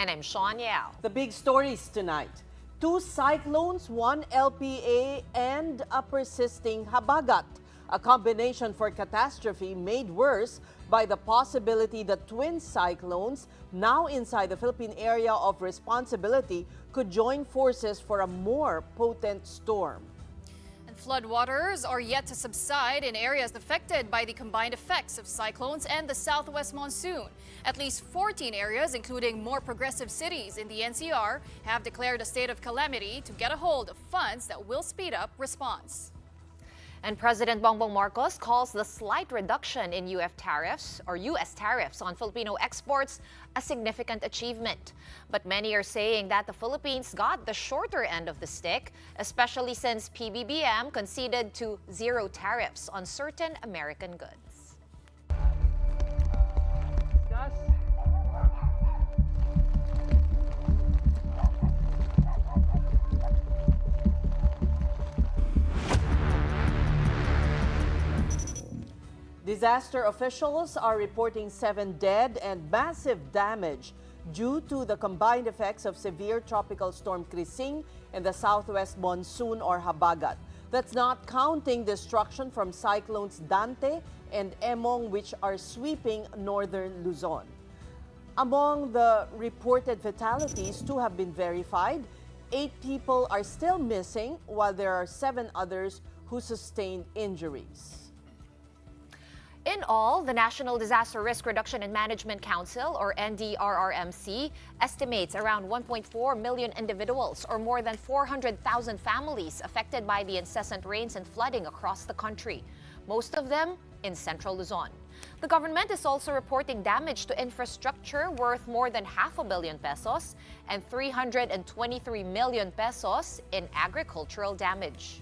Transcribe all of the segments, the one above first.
And I'm Sean Yao. The big stories tonight. 2 cyclones, 1 LPA, and a persisting habagat. A combination for catastrophe made worse by the possibility that twin cyclones, now inside the Philippine area of responsibility, could join forces for a more potent storm. Floodwaters are yet to subside in areas affected by the combined effects of cyclones and the southwest monsoon. At least 14 areas, including more progressive cities in the NCR, have declared a state of calamity to get a hold of funds that will speed up response. And President Bongbong Marcos calls the slight reduction in U.S. tariffs on Filipino exports a significant achievement. But many are saying that the Philippines got the shorter end of the stick, especially since PBBM conceded to zero tariffs on certain American goods. Disaster officials are reporting 7 dead and massive damage due to the combined effects of severe tropical storm Krising and the southwest monsoon or habagat. That's not counting destruction from cyclones Dante and Emong, which are sweeping northern Luzon. Among the reported fatalities, 2 have been verified. 8 people are still missing, while there are 7 others who sustained injuries. In all, the National Disaster Risk Reduction and Management Council, or NDRRMC, estimates around 1.4 million individuals, or more than 400,000 families, affected by the incessant rains and flooding across the country, most of them in central Luzon. The government is also reporting damage to infrastructure worth more than ₱500 million and 323 million pesos in agricultural damage.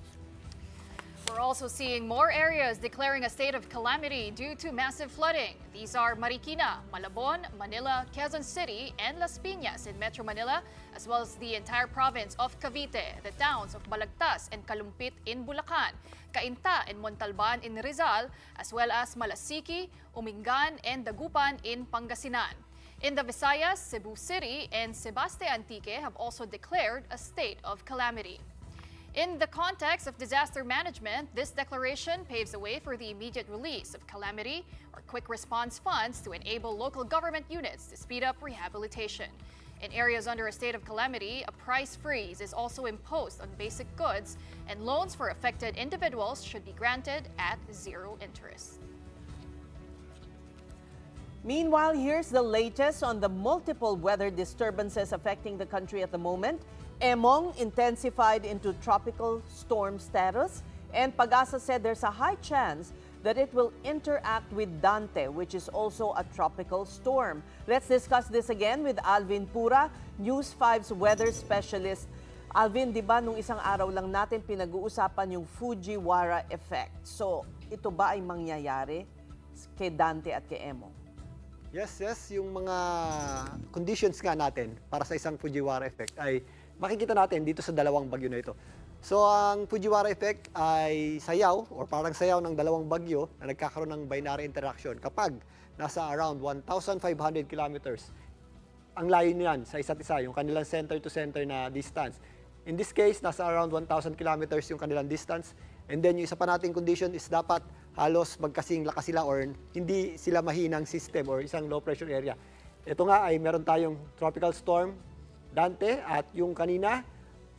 We're also seeing more areas declaring a state of calamity due to massive flooding. These are Marikina, Malabon, Manila, Quezon City, and Las Piñas in Metro Manila, as well as the entire province of Cavite, the towns of Balagtas and Kalumpit in Bulacan, Cainta and Montalban in Rizal, as well as Malasiki, Umingan, and Dagupan in Pangasinan. In the Visayas, Cebu City and Sebaste Antique have also declared a state of calamity. In the context of disaster management, this declaration paves the way for the immediate release of calamity or quick response funds to enable local government units to speed up rehabilitation. In areas under a state of calamity, a price freeze is also imposed on basic goods, and loans for affected individuals should be granted at zero interest. Meanwhile, here's the latest on the multiple weather disturbances affecting the country at the moment. Emong intensified into tropical storm status, and Pag-asa said there's a high chance that it will interact with Dante, which is also a tropical storm. Let's discuss this again with Alvin Pura, News 5's weather specialist. Alvin, di ba nung isang araw lang natin pinag-uusapan yung Fujiwara effect? So, ito ba ay mangyayari kay Dante at kay Emong? Yes, yung mga conditions nga natin para sa isang Fujiwara effect ay makikita natin dito sa dalawang bagyo na ito. So ang Fujiwara effect ay sayaw or parang sayaw ng dalawang bagyo na nagkakaroon ng binary interaction kapag nasa around 1,500 kilometers. Ang layo niyan sa isa't isa, yung kanilang center to center na distance. In this case, nasa around 1,000 kilometers yung kanilang distance. And then yung isa pa nating condition is dapat halos magkasing lakas sila or hindi sila mahinang system or isang low pressure area. Ito nga ay meron tayong tropical storm Dante at yung kanina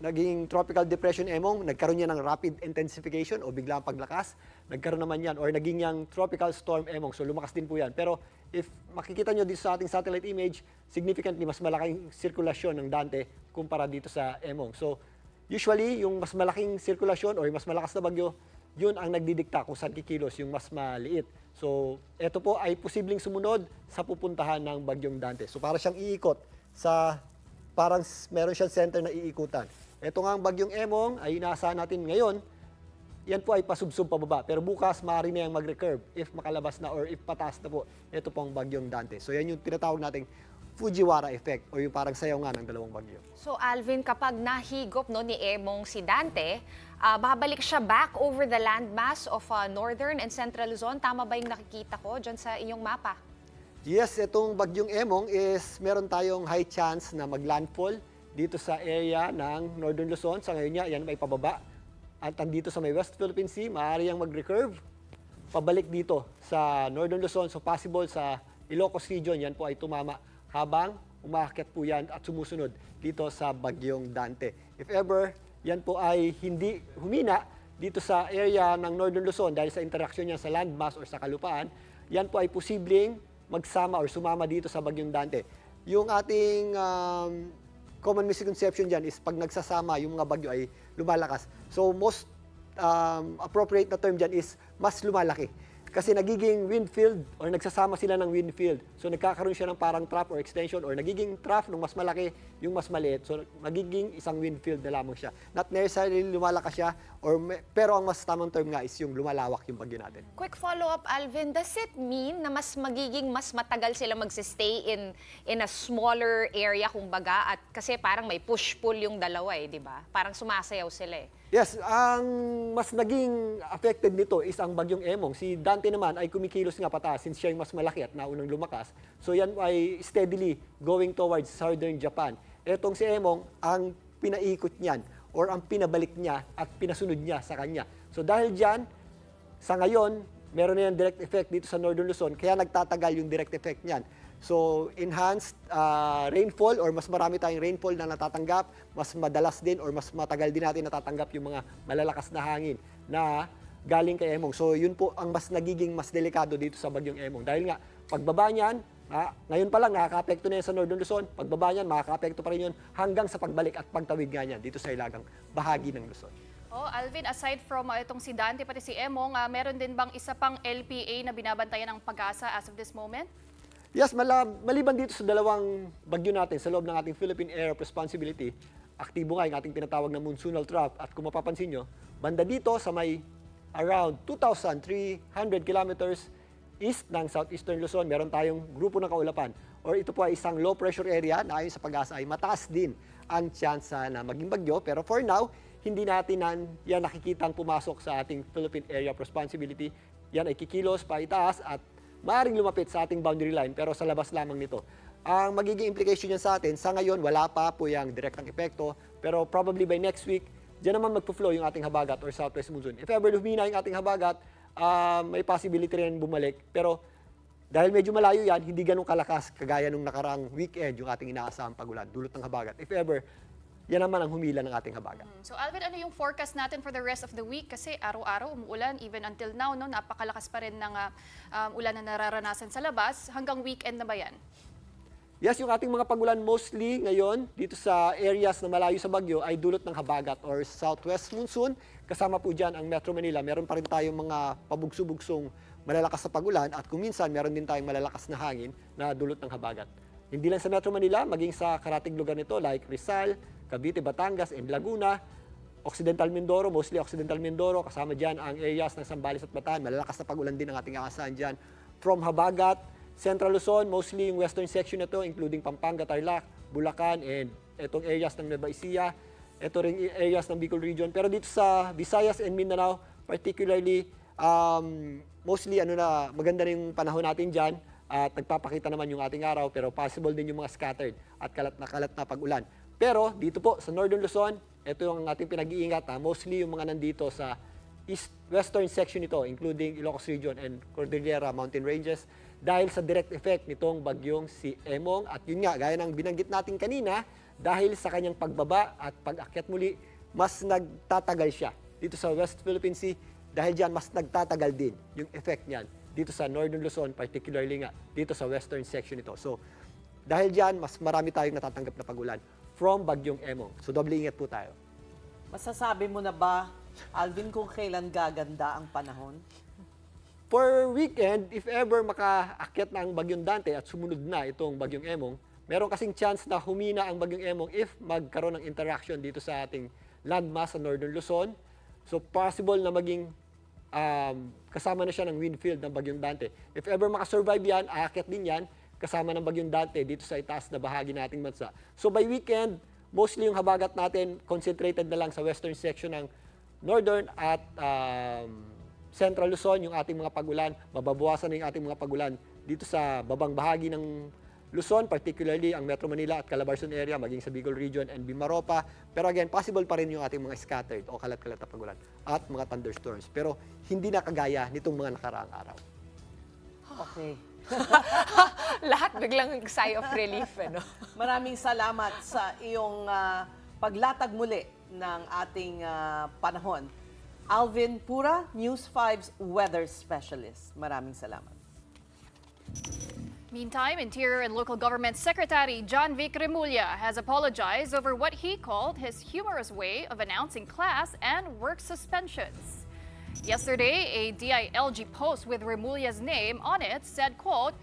naging tropical depression Emong, nagkaroon yan ng rapid intensification o biglang paglakas. Nagkaroon naman yan or naging yang tropical storm Emong. So lumakas din po yan. Pero if makikita nyo dito sa ating satellite image, significantly mas malaking sirkulasyon ng Dante kumpara dito sa Emong. So usually yung mas malaking sirkulasyon o yung mas malakas na bagyo, yun ang nagdidikta kung saan kikilos yung mas maliit. So ito po ay posibleng sumunod sa pupuntahan ng bagyong Dante. So para siyang iikot sa parang meron siyang center na iikutan. Ito nga ang bagyong Emong ay inaasahan natin ngayon, yan po ay pasubsob pababa. Pero bukas maaari na yung mag-recurve if makalabas na or if pataas na po. Ito po ang bagyong Dante. So yan yung tinatawag nating Fujiwara effect o yung parang sayaw nga ng dalawang bagyo. So Alvin, kapag nahigop ni Emong si Dante, babalik siya back over the landmass of northern and central Luzon. Tama ba yung nakikita ko dyan sa inyong mapa? Yes, itong bagyong Emong is meron tayong high chance na maglandfall dito sa area ng Northern Luzon. Sa ngayon niya, yan may pababa. At andito sa may West Philippine Sea, maaari yang mag-recurve pabalik dito sa Northern Luzon. So possible sa Ilocos region, yan po ay tumama habang umaakyat po yan at sumusunod dito sa bagyong Dante. If ever, yan po ay hindi humina dito sa area ng Northern Luzon dahil sa interaction niya sa landmass or sa kalupaan, yan po ay posibleng magsama or sumama dito sa bagyong Dante. Yung ating common misconception dyan is pag nagsasama, yung mga bagyo ay lumalakas. So most appropriate na term dyan is mas lumalaki. Kasi nagiging wind field or nagsasama sila ng wind field. So nagkakaroon siya ng parang trough or extension or nagiging trough ng mas malaki yung mas maliit. So nagiging isang wind field na lamang siya. Not necessarily lumalakas siya, pero ang mas tamang term nga is yung lumalawak yung bagyo natin. Quick follow-up, Alvin. Does it mean na mas matagal sila magsistay in a smaller area, kumbaga? At kasi parang may push-pull yung dalawa di ba? Parang sumasayaw sila Yes, ang mas naging affected nito is ang bagyong Emong. Si Dante naman ay kumikilos nga pataas since siya yung mas malaki at naunang lumakas. So yan ay steadily going towards southern Japan. Etong si Emong, ang pinaikot niyan or ang pinabalik niya at pinasunod niya sa kanya. So dahil dyan, sa ngayon, meron na yung direct effect dito sa Northern Luzon, kaya nagtatagal yung direct effect niyan. So, enhanced rainfall or mas marami tayong rainfall na natatanggap, mas madalas din or mas matagal din natin natatanggap yung mga malalakas na hangin na galing kay Emong. So, yun po ang mas nagiging mas delikado dito sa bagyong Emong. Dahil nga, pagbaba niyan, ngayon pa lang nakaka-apekto na yan sa Northern Luzon, pagbaba niyan, makaka-apekto pa rin yun hanggang sa pagbalik at pagtawid nga niyan dito sa ilagang bahagi ng Luzon. Oh, Alvin, aside from itong si Dante pati si Emong, meron din bang isa pang LPA na binabantayan ng Pag-asa as of this moment? Yes, maliban dito sa dalawang bagyo natin sa loob ng ating Philippine Area of Responsibility, aktibo nga yung ating tinatawag na monsoonal trough. At kung mapapansin nyo, banda dito sa may around 2,300 kilometers east ng southeastern Luzon, meron tayong grupo ng kaulapan. Or ito po ay isang low pressure area na ayon sa Pag-asa ay mataas din ang tsansa na maging bagyo. Pero for now, hindi natin yan nakikitang pumasok sa ating Philippine Area of Responsibility. Yan ay kikilos pa itaas at maaaring lumapit sa ating boundary line pero sa labas lamang nito. Ang magiging implication niyan sa atin, sa ngayon wala pa po yung direktang epekto pero probably by next week, diyan naman magpo-flow yung ating habagat or southwest monsoon. If ever lumina yung ating habagat, may possibility rin bumalik. Pero dahil medyo malayo yan, hindi ganun kalakas kagaya nung nakarang weekend yung ating inaasahang pagulan, dulot ng habagat. If ever, yan naman ang humila ng ating habagat. So Alvin, ano yung forecast natin for the rest of the week? Kasi araw-araw umuulan, even until now, no, napakalakas pa rin ng ulan na nararanasan sa labas. Hanggang weekend na ba yan? Yes, yung ating mga pagulan mostly ngayon dito sa areas na malayo sa bagyo ay dulot ng habagat or southwest monsoon. Kasama po dyan ang Metro Manila. Meron pa rin tayong mga pabugso-bugsong malalakas na pagulan at kung minsan meron din tayong malalakas na hangin na dulot ng habagat. Hindi lang sa Metro Manila, maging sa karatig lugar nito like Rizal, Cavite, Batangas, and Laguna, Occidental Mindoro, mostly Occidental Mindoro, kasama dyan ang areas ng Zambales at Bataan. Malalakas na pagulan din ang ating aasahan dyan. From habagat, Central Luzon, mostly yung western section na to, including Pampanga, Tarlac, Bulacan, and itong areas ng Nueva Ecija, ito ring areas ng Bicol region. Pero dito sa Visayas and Mindanao, particularly, mostly maganda na yung panahon natin dyan at nagpapakita naman yung ating araw, pero possible din yung mga scattered at kalat na pag-ulan. Pero dito po sa Northern Luzon, ito yung ating pinag-iingat, mostly yung mga nandito sa western section nito, including Ilocos region and Cordillera Mountain Ranges, dahil sa direct effect nitong bagyong si Emong. At yun nga, gaya ng binanggit natin kanina, dahil sa kanyang pagbaba at pag-akyat muli, mas nagtatagal siya dito sa West Philippine Sea. Dahil dyan, mas nagtatagal din yung effect niyan dito sa Northern Luzon, particularly nga dito sa western section nito. So, dahil dyan, mas marami tayong natatanggap na pagulan from bagyong Emong. So, doble ingat po tayo. Masasabi mo na ba, Alvin, kung kailan gaganda ang panahon? For weekend, if ever makaakyat na ang bagyong Dante at sumunod na itong bagyong Emong, meron kasing chance na humina ang bagyong Emong if magkaroon ng interaction dito sa ating landmass sa Northern Luzon. So, possible na maging kasama na siya ng wind field ng bagyong Dante. If ever makasurvive yan, aakyat din yan, kasama ng bagyong Dante dito sa itaas na bahagi nating bansa. So by weekend, mostly yung habagat natin concentrated na lang sa western section ng northern at central Luzon, yung ating mga pagulan. Mababawasan na yung ating mga pagulan dito sa babang bahagi ng Luzon, particularly ang Metro Manila at Calabarzon area, maging sa Bicol Region and Mimaropa. Pero again, possible pa rin yung ating mga scattered o kalat-kalat na pagulan at mga thunderstorms. Pero hindi na kagaya nitong mga nakaraang araw. Okay. Lahat biglang sigh of relief, ano? Maraming salamat sa iyong paglatag muli ng ating panahon. Alvin Pura, News 5's Weather Specialist. Maraming salamat. Meantime, Interior and Local Government Secretary John Vic Remulla has apologized over what he called his humorous way of announcing class and work suspensions. Yesterday, a DILG post with Remulla's name on it said, quote,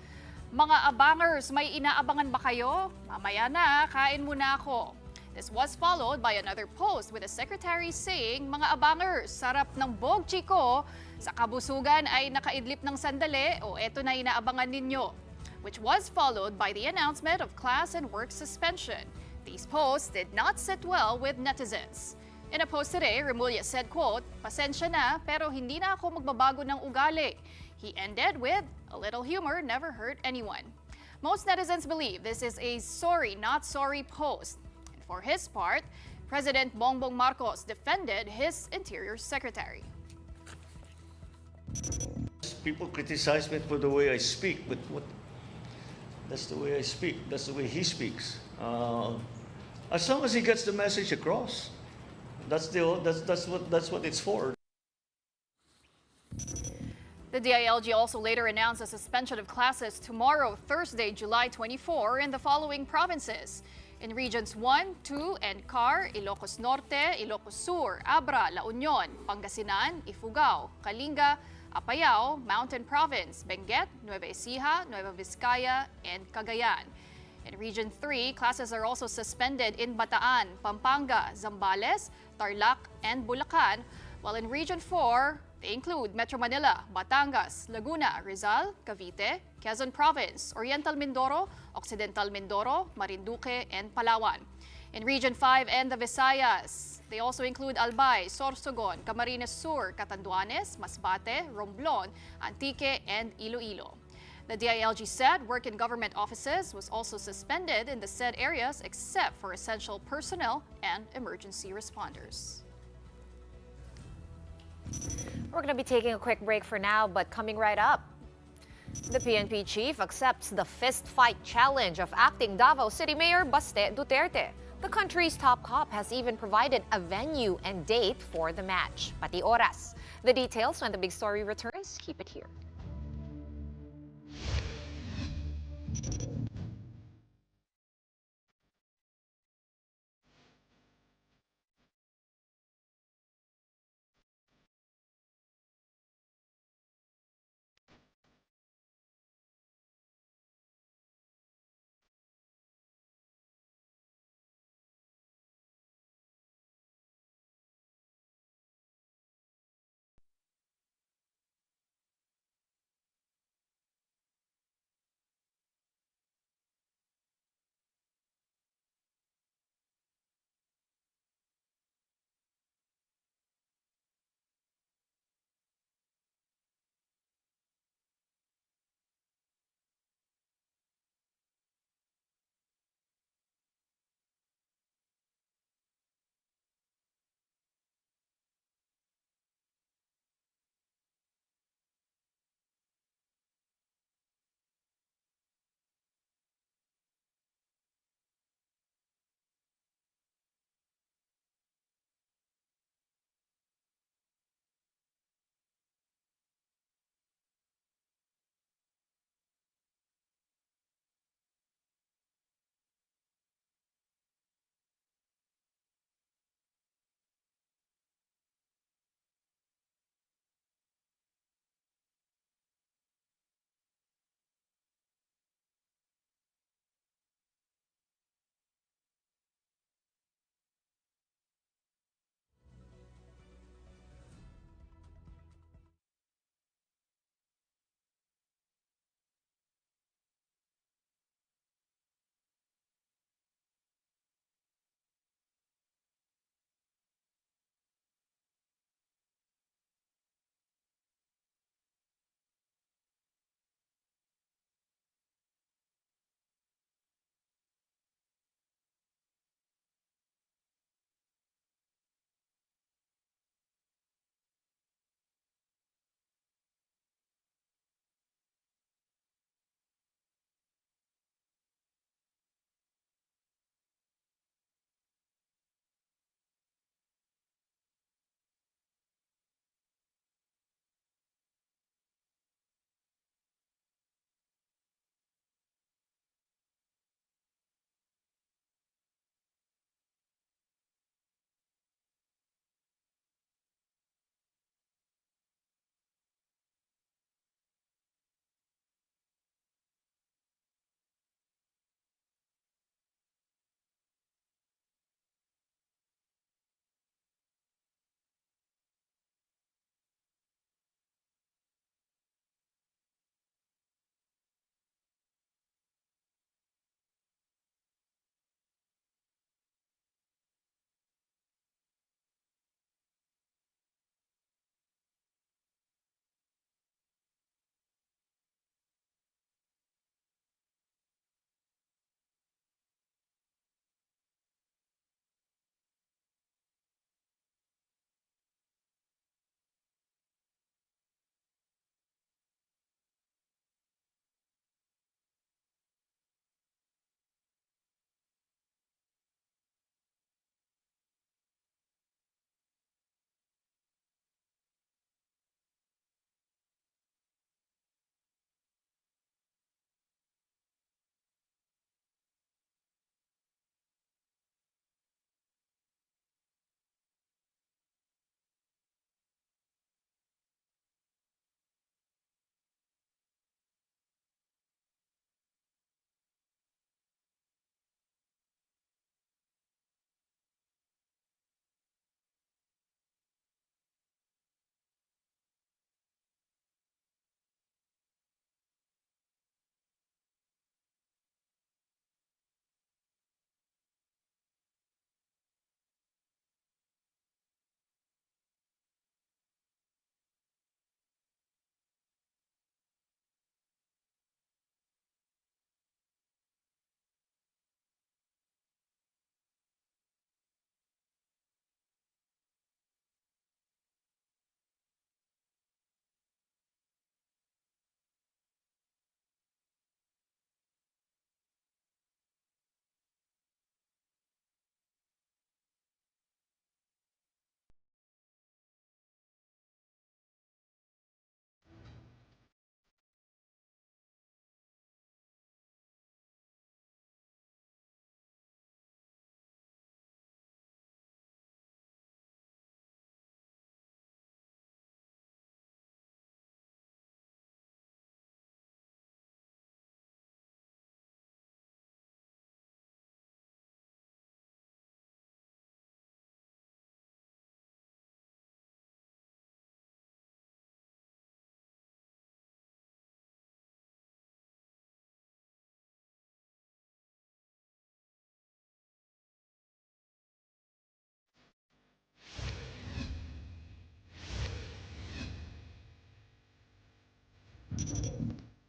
"Mga abangers, may inaabangan ba kayo? Mamaya na, kain muna ako." This was followed by another post with the secretary saying, "Mga abangers, sarap ng bogchi ko. Sa kabusugan ay nakaidlip ng sandali o eto na inaabangan ninyo," which was followed by the announcement of class and work suspension. These posts did not sit well with netizens. In a post today, Remulla said, quote, "Pasensya na, pero hindi na ako magbabago ng ugali." He ended with, "A little humor never hurt anyone." Most netizens believe this is a sorry, not sorry post. And for his part, President Bongbong Marcos defended his Interior Secretary. People criticize me for the way I speak, but that's the way I speak. That's the way he speaks. As long as he gets the message across, that's what it's for. The DILG also later announced a suspension of classes tomorrow, Thursday, July 24, in the following provinces. In Regions 1, 2, and CAR, Ilocos Norte, Ilocos Sur, Abra, La Union, Pangasinan, Ifugao, Kalinga, Apayao, Mountain Province, Benguet, Nueva Ecija, Nueva Vizcaya, and Cagayan. In Region 3, classes are also suspended in Bataan, Pampanga, Zambales, Tarlac, and Bulacan, while in Region 4, they include Metro Manila, Batangas, Laguna, Rizal, Cavite, Quezon Province, Oriental Mindoro, Occidental Mindoro, Marinduque, and Palawan. In Region 5 and the Visayas, they also include Albay, Sorsogon, Camarines Sur, Catanduanes, Masbate, Romblon, Antique, and Iloilo. The DILG said work in government offices was also suspended in the said areas except for essential personnel and emergency responders. We're going to be taking a quick break for now, but coming right up, the PNP chief accepts the fist fight challenge of acting Davao City Mayor Baste Duterte. The country's top cop has even provided a venue and date for the match. Pati oras. The details when the big story returns. Keep it here.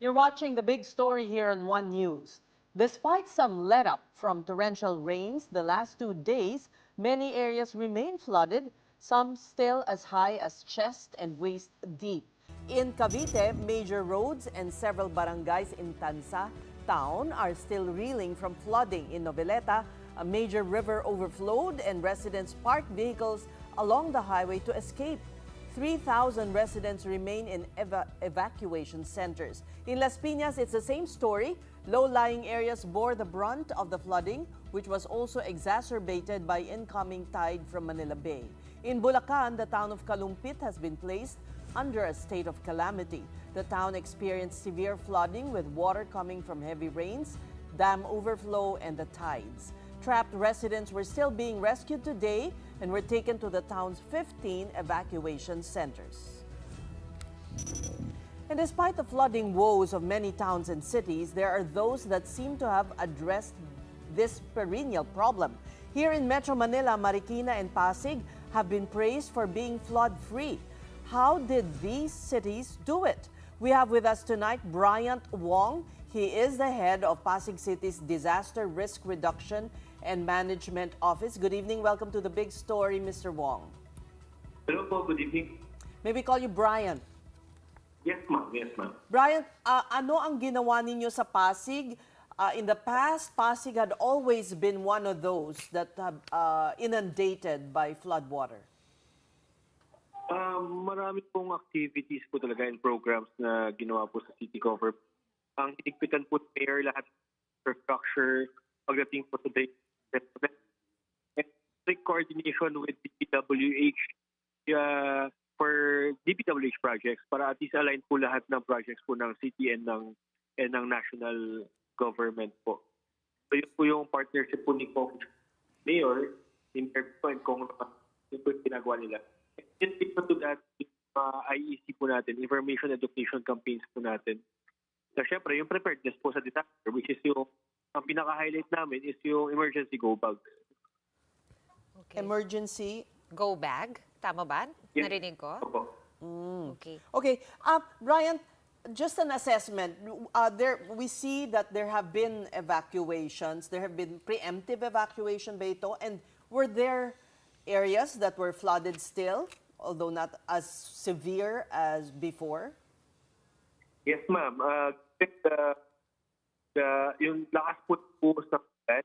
You're watching the big story here on One News. Despite some let-up from torrential rains the last 2 days, many areas remain flooded, some still as high as chest and waist deep. In Cavite, major roads and several barangays in Tansa town are still reeling from flooding. In Noveleta, a major river overflowed and residents parked vehicles along the highway to escape. 3,000 residents remain in evacuation centers. In Las Piñas, it's the same story. Low-lying areas bore the brunt of the flooding, which was also exacerbated by incoming tide from Manila Bay. In Bulacan, the town of Kalumpit has been placed under a state of calamity. The town experienced severe flooding with water coming from heavy rains, dam overflow, and the tides. Trapped residents were still being rescued today and were taken to the town's 15 evacuation centers. And despite the flooding woes of many towns and cities, there are those that seem to have addressed this perennial problem. Here in Metro Manila, Marikina and Pasig have been praised for being flood-free. How did these cities do it? We have with us tonight Bryant Wong. He is the head of Pasig City's Disaster Risk Reduction and Management Office. Good evening. Welcome to the big story, Mr. Wong. Hello po, good evening. May we call you Bryant? Yes, ma'am. Yes, ma'am. Bryant, ano ang ginawa ninyo sa Pasig? In the past, Pasig had always been one of those that have inundated by floodwater. Marami pong activities po talaga and programs na ginawa po sa City Government. Ang hinigpitan po ng mayor lahat ng infrastructure pagdating po sa strict coordination with DPWH for DPWH projects para at least align po lahat ng projects po ng city and ng national government po. So yun po yung partnership po ni Mayor, ni Mayor po and Kong, yun po yung ginagawa nila. And in to that, IEC po natin, information education campaigns po natin. So syempre, yung preparedness po sa disaster, which is yung, ang pinaka-highlight namin is yung emergency go bag. Okay. Emergency. Go bag? Tama ba? Yes. Narinig ko? Opo. Okay. Okay, Bryant, just an assessment. We see that there have been evacuations. There have been preemptive evacuation ba ito? And were there areas that were flooded still, although not as severe as before? Yes, ma'am. Yung lakas po sa flood,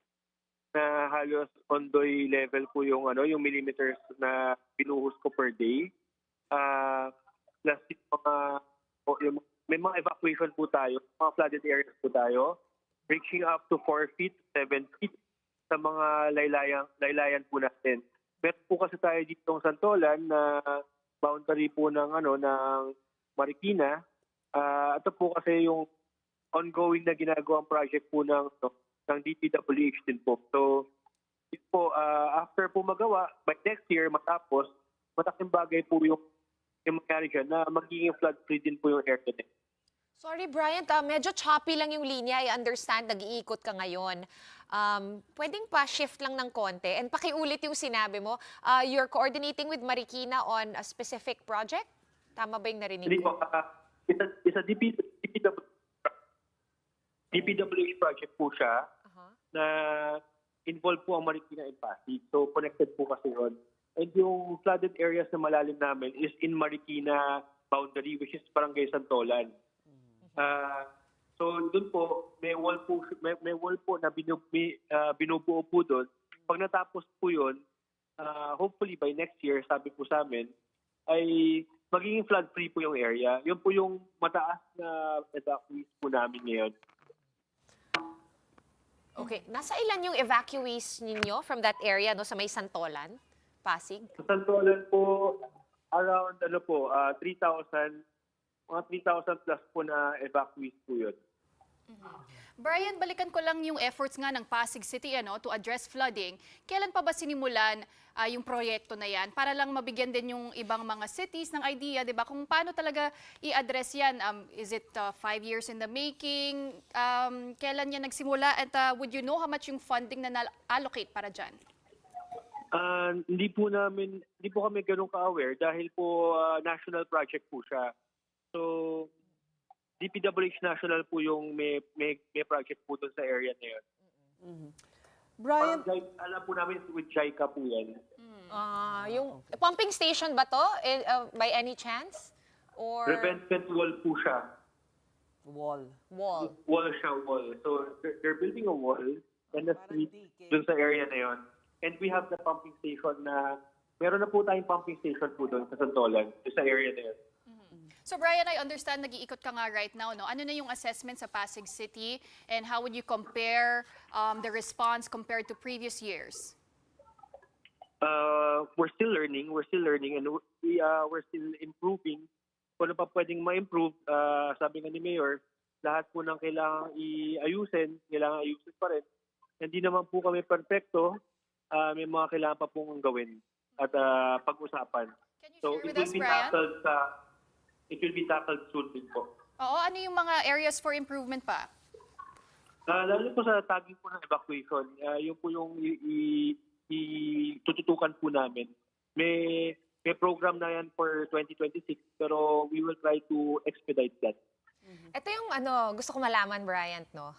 na halos ondoy level po yung yung millimeters na binuhos ko per day. Plus yung may mga evacuation po tayo, mga flooded areas po tayo, reaching up to 4 feet, 7 feet sa mga laylayan po natin. Meron po kasi tayo dito ng Santolan na boundary po ng ng Marikina. Ito po kasi yung ongoing na ginagawang project po ng DPWH din po. So, yun po, after po magawa, by next year, matapos, malaking bagay po yung mangyari dyan na magiging flood-free din po yung area din. Sorry, Bryant, medyo choppy lang yung linya. I understand, nag-iikot ka ngayon. Pwedeng pa shift lang ng konti and pakiulit yung sinabi mo. You're coordinating with Marikina on a specific project? Tama ba yung narinig Hindi ko? po, it's a DPWH project po siya na involved po ang Marikina and Pasig. So connected po kasi yun. And yung flooded areas na malalim namin is in Marikina boundary, which is Barangay Santolan. So doon po may wall po na binubuo po doon. Pag natapos po 'yon, hopefully by next year, sabi po sa amin, ay magiging flood free po yung area. Yun po yung mataas na evacuees po namin ngayon. Okay. Nasa ilan yung evacuees ninyo from that area, no, sa may Santolan, Pasig? Sa Santolan po, around 3,000, mga 3,000 plus po na evacuees po yun. Brian, balikan ko lang yung efforts nga ng Pasig City to address flooding. Kailan pa ba sinimulan yung proyekto na yan para lang mabigyan din yung ibang mga cities ng idea, 'di ba? Kung paano talaga i-address yan? Is it 5 years in the making? Kailan yan nagsimula? At would you know how much yung funding na allocate para dyan? Hindi po kami ganun ka-aware dahil po national project po siya. So DPWH National po yung may project po doon sa area na yun. Brian, Alam po namin with JICA po yan. Yung pumping station ba to? By any chance? Or Revented wall po siya. wall. wall? Wall siya, wall. So they're building a wall and a Parang street dike. doon sa area na yon. And we have the pumping station na, meron na po tayong pumping station po doon sa Santolan, doon sa area na yun. So Brian, I understand nag-iikot ka nga right now, no? Ano na yung assessment sa Pasig City and how would you compare the response compared to previous years? We're still learning, and we're still improving. Kung ano pa pwedeng ma-improve, sabi nga ni Mayor, lahat po ng kailangan kailangan ayusin pa rin. Hindi naman po kami perfecto, may mga kailangan pa pong gawin at pag-usapan. Can you So share with it will us, be Brian? tackled soon din po. Oo, ano yung mga areas for improvement pa? Lalo po sa tagging po ng evacuation, yun po yung tututukan po namin. May program na yan for 2026 pero we will try to expedite that. Ito yung gusto ko malaman, Bryant, no?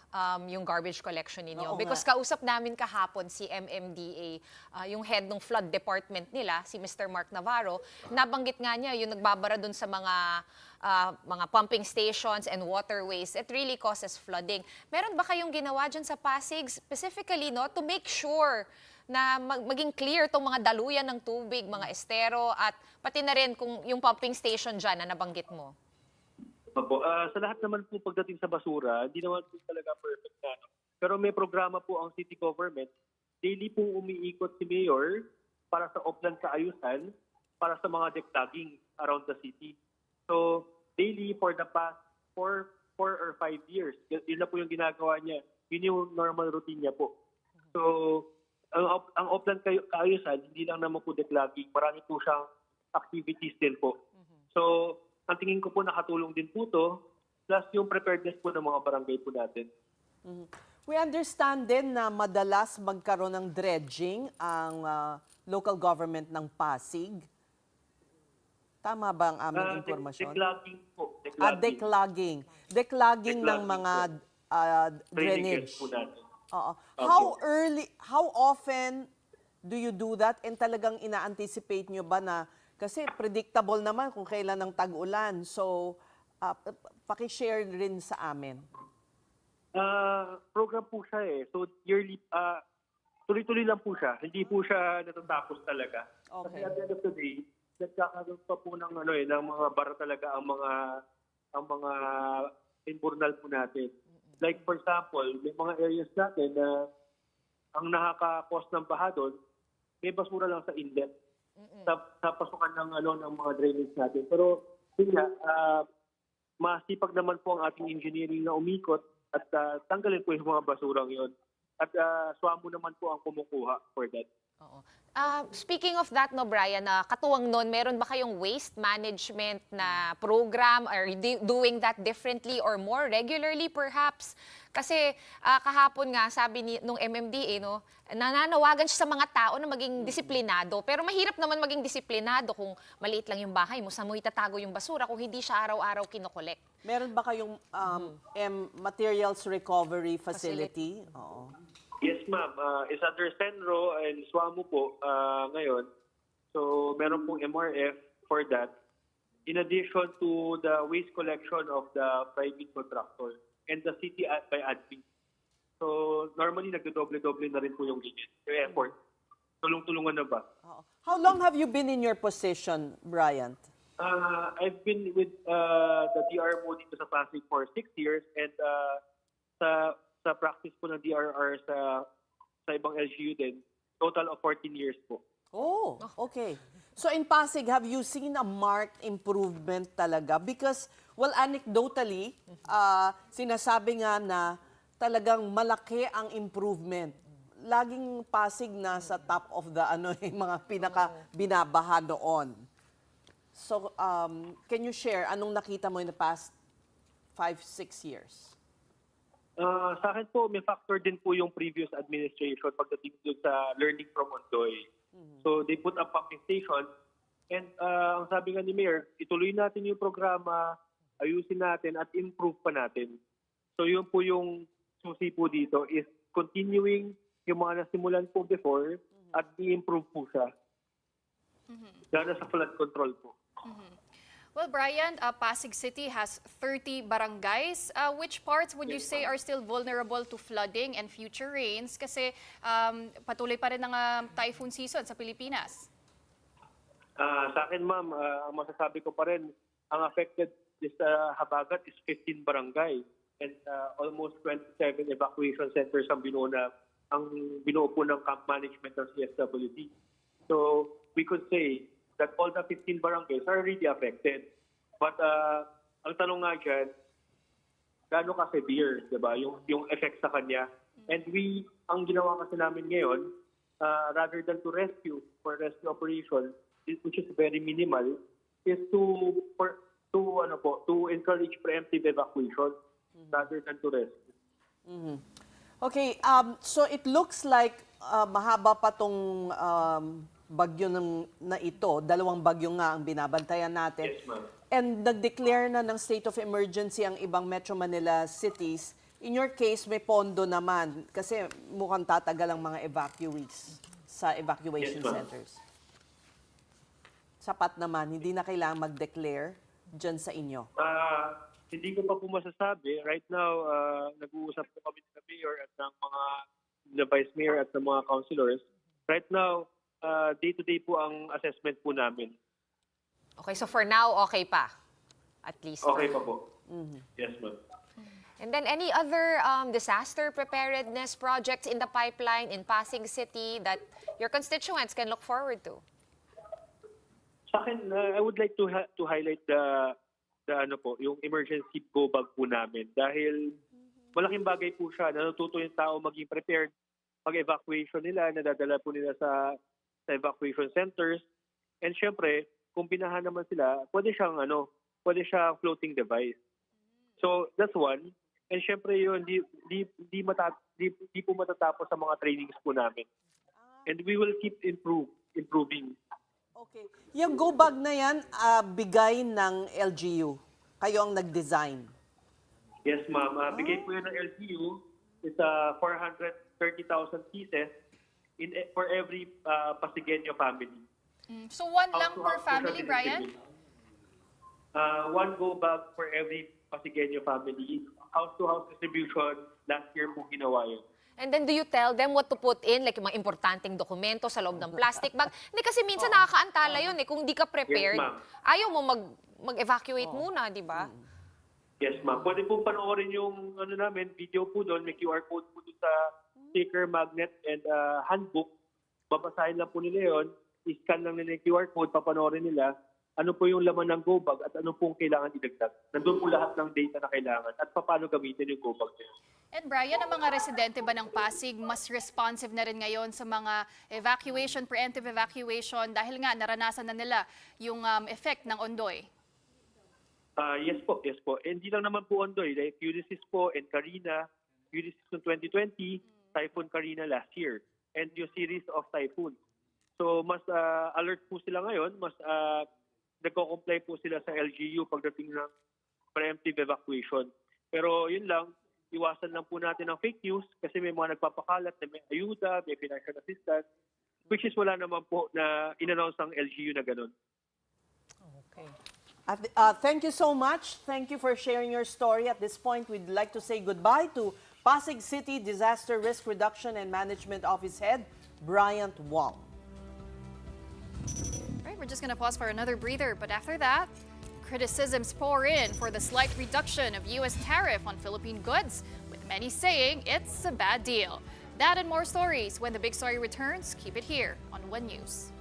Yung garbage collection ninyo. Oo Because nga. kausap namin kahapon si MMDA, yung head ng flood department nila, si Mr. Mark Navarro, nabanggit nga niya yung nagbabara dun sa mga pumping stations and waterways. It really causes flooding. Meron ba kayong ginawa dyan sa Pasig specifically, no, to make sure na maging clear tong mga daluyan ng tubig, mga estero, at pati na rin kung yung pumping station dyan na nabanggit mo? Opo. Sa lahat naman po pagdating sa basura, hindi naman po talaga perfect na. Pero may programa po ang city government. Daily po umiikot si Mayor para sa Oplan sa ayusan, para sa mga declogging around the city. So, daily for the past 4 or 5 years, yun na po yung ginagawa niya. Yun yung normal routine niya po. So, ang Oplan kaayusan, hindi lang naman po declogging. Marami po siyang activities din po. So, ang tingin ko po nakatulong din po to, plus yung preparedness po ng mga barangay po natin. We understand din na madalas magkaroon ng dredging ang local government ng Pasig. Tama ba ang aming impormasyon? Declogging po. Declogging. Declogging ng mga drainage. po natin. Oo. Okay. How often do you do that? And talagang ina-anticipate nyo ba na, kasi predictable naman kung kailan ang tag-ulan. So, pakishare rin sa amin. Program po siya eh. So yearly, tuloy-tuloy lang po siya. Hindi po siya natatapos talaga. Okay. Kasi at the end of the day, nagkakaroon pa po ng ng mga bara talaga ang mga invernal po natin. Like for example, may mga areas natin na ang nakaka-cause ng baha doon, may basura lang sa inlet. Sa pasukan ng mga drainage natin. Pero yun nga, masipag naman po ang ating engineering na umikot at tanggalin po yung mga basurang yon. At SWAMO naman po ang kumukuha for that. Oo. Speaking of that, no, Brian, katuwang nun, meron ba kayong waste management na program? Are you doing that differently or more regularly perhaps? Kasi kahapon nga, sabi nung MMDA, no, nananawagan siya sa mga tao na maging disiplinado. Pero mahirap naman maging disiplinado kung maliit lang yung bahay mo, saan mo itatago yung basura kung hindi siya araw-araw kinokolek. Meron ba kayong materials recovery facility? Oo. Yes, ma'am. It's under Senro and SWAMO po ngayon. So, meron pong MRF for that. In addition to the waste collection of the private contractor and the city by admin. So, normally, nagdodoble-doble na rin po yung effort. Tulong-tulungan na ba? Oo. How long have you been in your position, Bryant? I've been with the DRMO dito sa Pasig for 6 years and sa practice po ng DRR sa ibang LGU din, total of 14 years po. Oh, okay. So in Pasig, have you seen a marked improvement talaga? Because, well, anecdotally, sinasabi nga na talagang malaki ang improvement. Laging Pasig nasa top of the yung mga pinaka-binabaha doon. So, can you share anong nakita mo in the past 5-6 years? Sa akin po, may factor din po yung previous administration pagdating doon sa learning from Ondoy. So, they put up pumping station and ang sabi nga ni Mayor, ituloy natin yung programa, ayusin natin at improve pa natin. So yun po yung susi po dito is continuing yung mga nasimulan po before at i-improve po siya. Lalo sa flood control po. Well, Brian, Pasig City has 30 barangays. Which parts would you say are still vulnerable to flooding and future rains? Kasi patuloy pa rin ang typhoon season sa Pilipinas. Sa akin, ma'am, ang masasabi ko pa rin, ang affected is Habagat is 15 barangay and almost 27 evacuation centers ang binuo po ng camp management ng CSWD. So we could say that all the 15 barangays are really affected. But ang tanong nga dyan, gaano ka-severe, diba? Yung effect sa kanya. And ang ginawa kasi namin ngayon, rather than to rescue operation, which is very minimal, is to encourage preemptive evacuation rather than to rescue. Okay, so it looks like mahaba pa tong bagyo na ito. Dalawang bagyo nga ang binabantayan natin. Yes, ma'am. And nag-declare na ng state of emergency ang ibang Metro Manila cities. In your case, may pondo naman kasi mukhang tatagal ang mga evacuees sa evacuation Yes, ma'am. centers. Sapat naman, hindi na kailangan mag-declare dyan sa inyo. Hindi ko pa po masasabi. Right now, nag-uusap po kami ng mayor at ng the vice mayor at ng mga councilors. Right now, day-to-day po ang assessment po namin. Okay, so for now, okay pa. At least. Okay pa po. Yes, ma'am. And then any other disaster preparedness projects in the pipeline in Pasig City that your constituents can look forward to? Sa akin, I would like to highlight yung emergency go bag po namin. Dahil malaking bagay po siya. Natututo yung tao maging prepared pag-evacuation nila, nadadala po nila sa evacuation centers. And syempre, kung binahan naman sila, pwede siyang floating device. So that's one. And syempre yun, di po matatapos sa mga trainings po namin. And we will keep improving. Okay. Yung go bag na yan, bigay ng LGU. Kayo ang nag-design. Yes, ma'am. Bigay po yun ng LGU. It's 430,000 pieces for every Pasigueño family. So one lang House to per house family, po siya Brian? distributed. One go bag for every Pasigueño family. House to house distribution, last year po ginawa yun. And then do you tell them what to put in, like yung mga importanteng dokumento sa loob ng plastic bag? Hindi kasi minsan nakakaantala yun eh. Kung di ka prepared, Yes, ma'am. ayaw mo mag-evacuate muna, di ba? Yes, ma'am. Pwede po panoorin yung video po doon. May QR code po doon sa sticker, magnet, and handbook. Babasahin lang po nila yun. I-scan lang nila yung QR code, papanoorin nila ano po yung laman ng go bag at ano pong kailangan idagdag. Nandun po lahat ng data na kailangan at paano gamitin yung go bag nila. And Brian, ang mga residente ba ng Pasig mas responsive na rin ngayon sa mga preemptive evacuation dahil nga naranasan na nila yung effect ng Ondoy? Yes po. Hindi lang naman po Ondoy. Like Ulysses po and Karina. Ulysses noong 2020, Typhoon Karina last year. And yung series of typhoons. So mas alert po sila ngayon. Mas nagko-comply po sila sa LGU pagdating ng preemptive evacuation. Pero yun lang, iwasan lang po natin ang fake news kasi may mga nagpapakalat na may ayuda, may financial assistance, which is wala naman po na in-announce ng LGU na ganun. Okay. Thank you so much. Thank you for sharing your story. At this point, we'd like to say goodbye to Pasig City Disaster Risk Reduction and Management Office Head, Bryant Wong. Right, we're just going to pause for another breather, but after that, criticisms pour in for the slight reduction of U.S. tariff on Philippine goods, with many saying it's a bad deal. That and more stories when the big story returns. Keep it here on One News.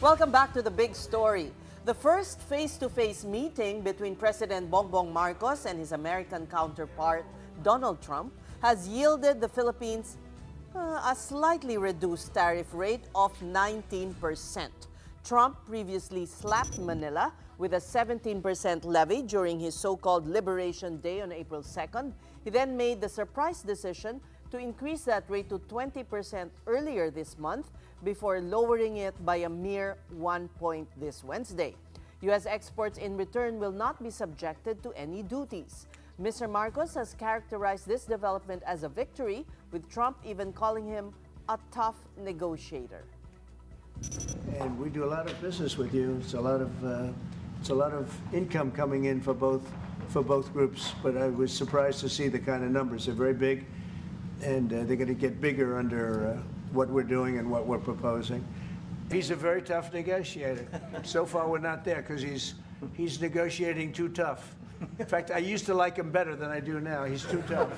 Welcome back to the big story. The first face-to-face meeting between President Bongbong Marcos and his American counterpart, Donald Trump, has yielded the Philippines a slightly reduced tariff rate of 19%. Trump previously slapped Manila with a 17% levy during his so-called Liberation Day on April 2nd. He then made the surprise decision to increase that rate to 20% earlier this month before lowering it by a mere 1 point this Wednesday. U.S. exports in return will not be subjected to any duties. Mr. Marcos has characterized this development as a victory, with Trump even calling him a tough negotiator. And we do a lot of business with you. It's a lot of income coming in for both groups. But I was surprised to see the kind of numbers. They're very big, and they're going to get bigger under what we're doing and what we're proposing. He's a very tough negotiator. So far, we're not there because he's negotiating too tough. In fact, I used to like him better than I do now. He's too tough.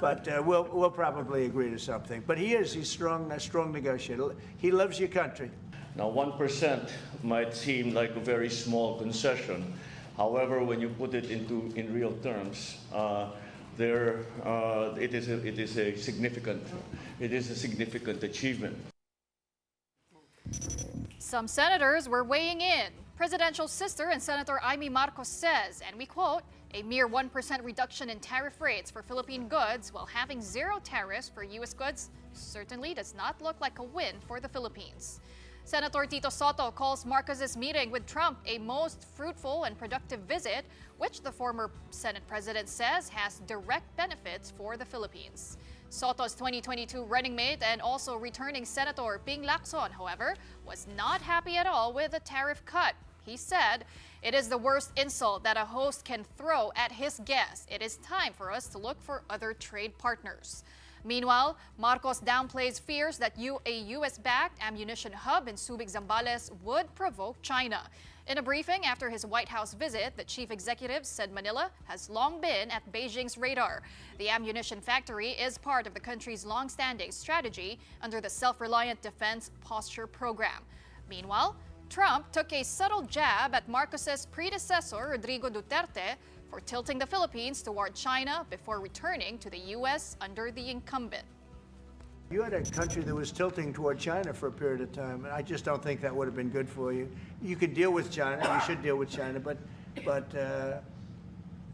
But we'll probably agree to something. But he's a strong negotiator. He loves your country. Now, 1% might seem like a very small concession. However, when you put it in real terms, it is a significant achievement. Some senators were weighing in. Presidential sister and Senator Amy Marcos says, and we quote, a mere 1% reduction in tariff rates for Philippine goods while having zero tariffs for U.S. goods certainly does not look like a win for the Philippines. Senator Tito Soto calls Marcos's meeting with Trump a most fruitful and productive visit, which the former Senate president says has direct benefits for the Philippines. Soto's 2022 running mate and also returning Senator Ping Lacson, however, was not happy at all with the tariff cut. He said, "It is the worst insult that a host can throw at his guest. It is time for us to look for other trade partners." Meanwhile, Marcos downplays fears that a U.S.-backed ammunition hub in Subic, Zambales would provoke China. In a briefing after his White House visit, the chief executive said Manila has long been at Beijing's radar. The ammunition factory is part of the country's long-standing strategy under the Self-Reliant Defense Posture Program. Meanwhile, Trump took a subtle jab at Marcos's predecessor, Rodrigo Duterte, for tilting the Philippines toward China before returning to the U.S. under the incumbent. You had a country that was tilting toward China for a period of time, and I just don't think that would have been good for you. You could deal with China, you should deal with China, but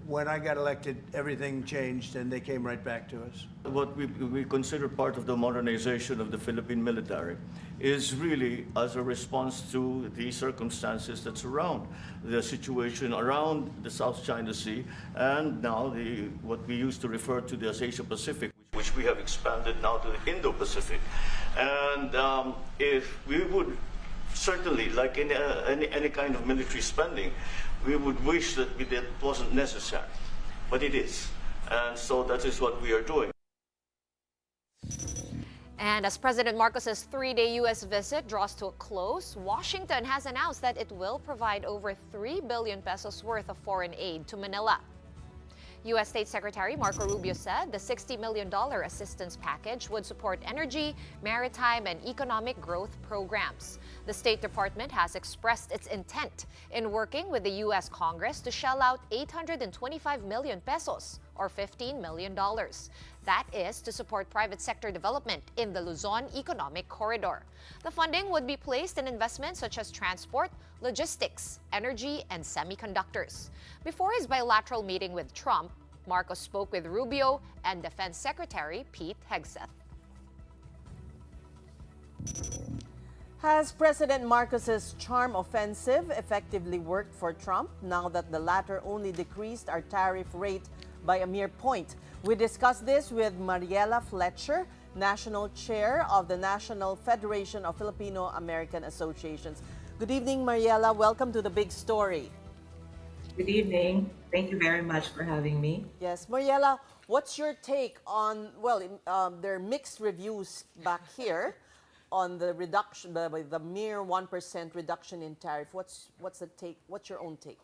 when I got elected, everything changed and they came right back to us. What we consider part of the modernization of the Philippine military is really as a response to the circumstances that surround the situation around the South China Sea and now what we used to refer to as Asia Pacific, which we have expanded now to the Indo-Pacific. And if we would certainly, like in any kind of military spending, we would wish that it wasn't necessary, but it is. And so that is what we are doing. And as President Marcos's 3-day U.S. visit draws to a close, Washington has announced that it will provide over 3 billion pesos worth of foreign aid to Manila. U.S. State Secretary Marco Rubio said the $60 million assistance package would support energy, maritime, and economic growth programs. The State Department has expressed its intent in working with the U.S. Congress to shell out 825 million pesos, or $15 million. That is to support private sector development in the Luzon Economic Corridor. The funding would be placed in investments such as transport, logistics, energy, and semiconductors. Before his bilateral meeting with Trump, Marcos spoke with Rubio and Defense Secretary Pete Hegseth. Has President Marcos's charm offensive effectively worked for Trump now that the latter only decreased our tariff rate by a mere point? We discussed this with Mariela Fletcher, National Chair of the National Federation of Filipino American Associations. Good evening, Mariela. Welcome to The Big Story. Good evening. Thank you very much for having me. Yes, Mariela, what's your take on, there are mixed reviews back here on the reduction, the mere 1% reduction in tariff. What's the take? What's your own take?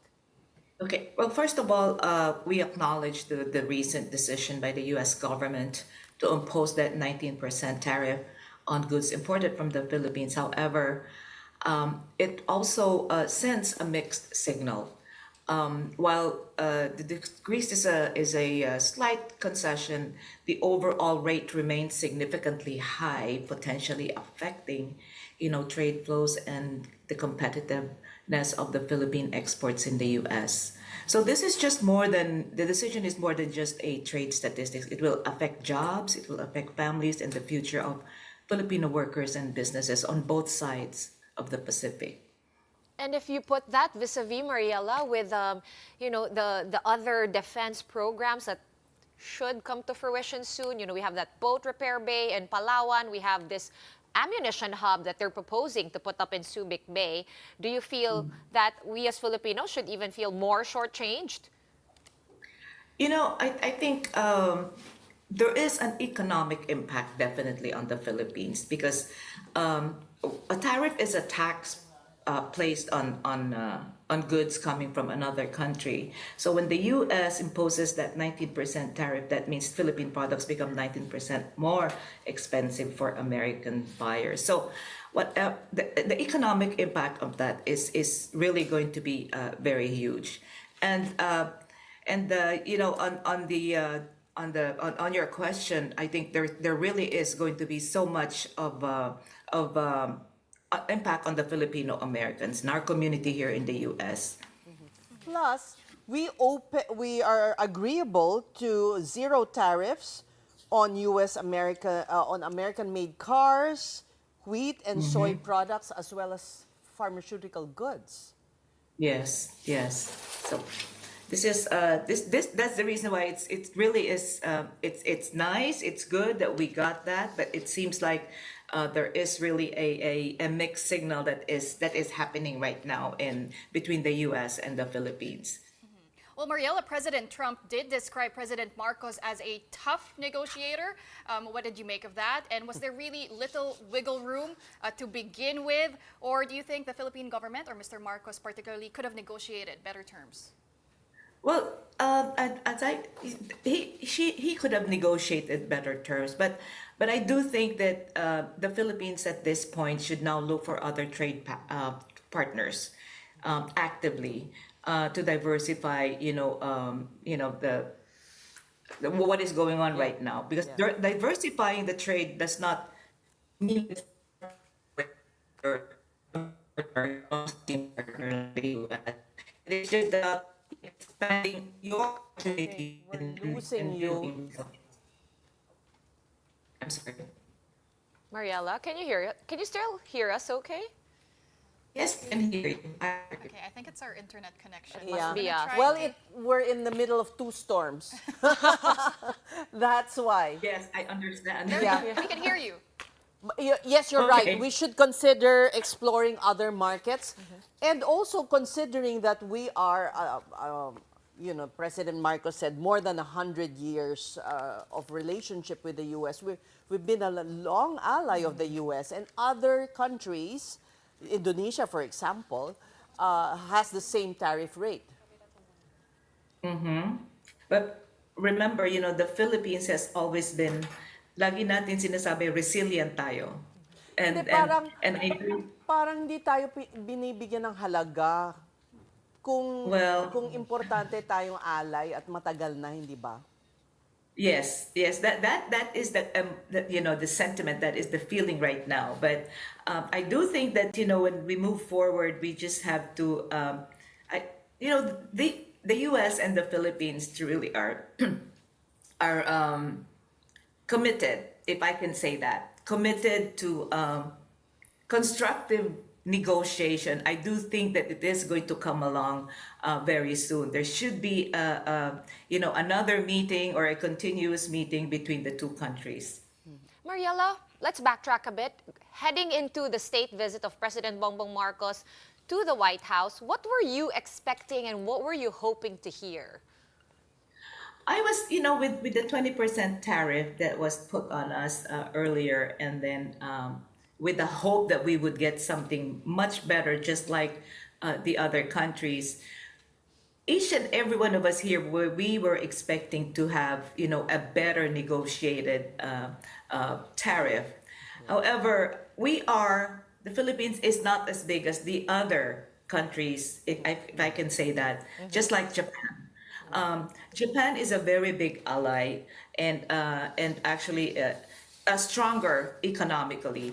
Okay. Well, first of all, we acknowledge the recent decision by the U.S. government to impose that 19% tariff on goods imported from the Philippines. However, it also sends a mixed signal. While the decrease is a slight concession, the overall rate remains significantly high, potentially affecting, trade flows and the competitiveness of the Philippine exports in the U.S. So this is just more than the decision is more than just a trade statistics. It will affect jobs, it will affect families and the future of Filipino workers and businesses on both sides of the Pacific. And if you put that vis-a-vis, Mariela, with the other defense programs that should come to fruition soon. We have that boat repair bay in Palawan. We have this ammunition hub that they're proposing to put up in Subic Bay. Do you feel that we as Filipinos should even feel more shortchanged? I think there is an economic impact definitely on the Philippines because a tariff is a tax placed on goods coming from another country. So when the U.S. imposes that 19% tariff, that means Philippine products become 19% more expensive for American buyers. So the economic impact of that is really going to be very huge. And on your question, I think there really is going to be so much of impact on the Filipino Americans and our community here in the U.S. Plus, we are agreeable to zero tariffs on on American-made cars, wheat and soy products, as well as pharmaceutical goods. Yes. So this is that's the reason why it really is it's nice, it's good that we got that, but it seems like there is really a mixed signal that is happening right now in between the U.S. and the Philippines. Well, Mariela, President Trump did describe President Marcos as a tough negotiator. What did you make of that? And was there really little wiggle room to begin with? Or do you think the Philippine government, or Mr. Marcos particularly, could have negotiated better terms? Well, he could have negotiated better terms, but I do think that the Philippines at this point should now look for other trade partners actively to diversify, what is going on right now, because diversifying the trade does not mean it's just expanding your opportunity. We're losing you. I'm sorry. Mariela, can you still hear us okay? Yes, I can hear you. Okay, I think it's our internet connection. Yeah. be us. Well, we're in the middle of two storms. That's why. Yes, I understand. Yeah. We can hear you. Yes, you're Okay. right. We should consider exploring other markets and also considering that we are, President Marcos said more than 100 years of relationship with the U.S. We've been a long ally of the U.S. and other countries, Indonesia, for example, has the same tariff rate. But remember, the Philippines has always been, lagi natin sinasabi, resilient tayo. And I do. Parang di tayo binibigyan ng halaga kung importante tayong ally at matagal na, hindi ba? Yes, that is the sentiment, that is the feeling right now. But I do think that when we move forward, we just have to, the U.S. and the Philippines really are committed, if I can say that, committed to constructive negotiation. I do think that it is going to come along very soon. There should be another meeting or a continuous meeting between the two countries. Mariela, let's backtrack a bit. Heading into the state visit of President Bongbong Marcos to the White House, what were you expecting and what were you hoping to hear? I was, with the 20% tariff that was put on us earlier, and then with the hope that we would get something much better, just like the other countries. Each and every one of us here, we were expecting to have, a better negotiated tariff. However, we are the Philippines is not as big as the other countries, if I can say that, just like Japan. Japan is a very big ally and actually stronger economically.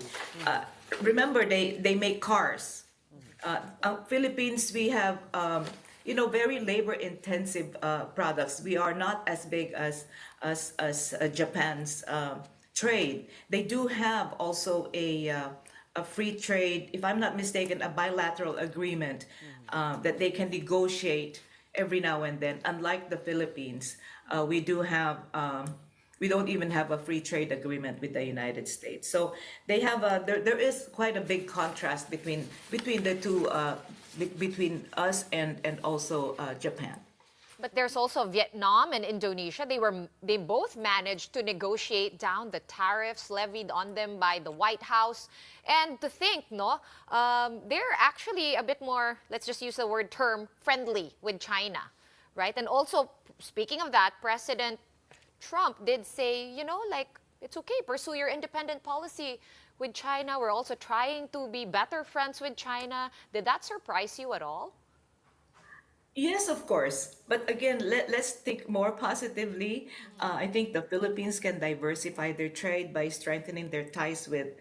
Remember, they make cars. Philippines, we have very labor-intensive products. We are not as big as Japan's trade. They do have also a free trade, if I'm not mistaken, a bilateral agreement that they can negotiate every now and then. Unlike the Philippines, we don't even have a free trade agreement with the United States. So they have there is quite a big contrast between the two, between us and also Japan. But there's also Vietnam and Indonesia. They both managed to negotiate down the tariffs levied on them by the White House. And to think, they're actually a bit more, let's just use the word term, friendly with China, right? And also, speaking of that, President Trump did say, it's okay, pursue your independent policy with China. We're also trying to be better friends with China. Did that surprise you at all? Yes, of course. But again, let's think more positively. I think the Philippines can diversify their trade by strengthening their ties with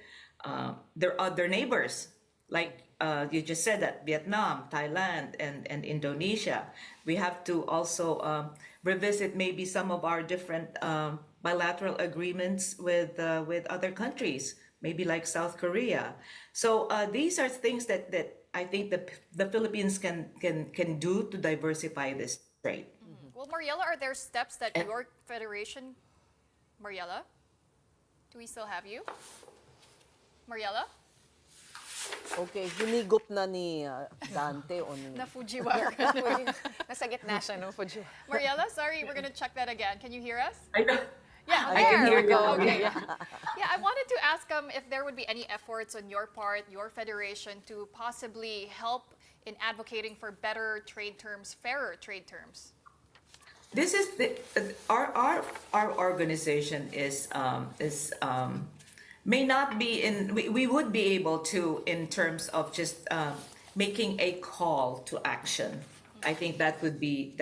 their other neighbors. Like you just said, that Vietnam, Thailand, and Indonesia. We have to also revisit maybe some of our different bilateral agreements with other countries, maybe like South Korea. So these are things that I think the Philippines can do to diversify this trade. Well, Mariela, are there steps that your federation, Mariela, do we still have you? Mariela? Okay, hinigot na ni Dante o ni... Na Fujiwara. Nasa gitna siya, no, Fuji? Mariela, sorry, we're gonna check that again. Can you hear us? Yeah, I there can hear we you. go. Okay. Yeah, I wanted to ask if there would be any efforts on your part, your federation, to possibly help in advocating for better trade terms, fairer trade terms. This is our organization may not be in. We would be able to, in terms of just making a call to action. I think that would be